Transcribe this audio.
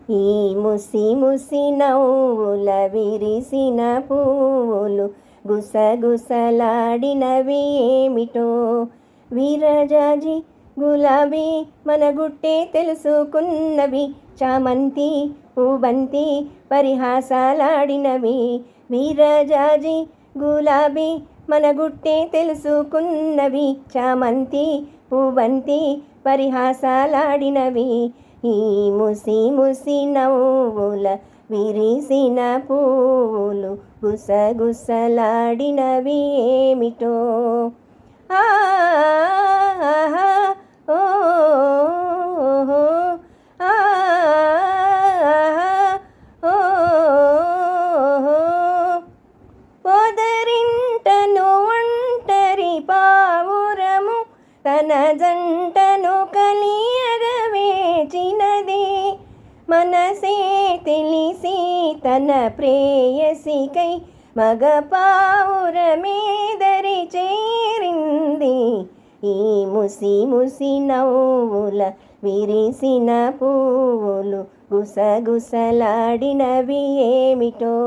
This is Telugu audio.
ఈ ముసి ముసి నవ్వుల విరిసిన పువ్వులు గుసగుసలాడినవి ఏమిటో. వీరజాజి గులాబీ మన గుట్టే తెలుసుకున్నవి, చామంతి పూబంతి పరిహాసాలాడినవి. వీరజాజి గులాబీ మన గుట్టే తెలుసుకున్నవి, చామంతి పూబంతి పరిహాసాలాడినవి. ఈ ముసి ముసి నవ్వుల విరిసిన పువ్వులు గుసగుసలాడినవి ఏమిటో. ఆహా ఓహో ఆహా ఓహో. పొదరింటను ఒంటరి పావురము తన జంటను కలియగవేచినది, మనసే తెలిసి తన ప్రేయసికై మగ పావురమేదరి చేరింది. ఈ ముసి ముసి నవ్వుల విరిసిన పువ్వులు గుసగుసలాడినవి ఏమిటో.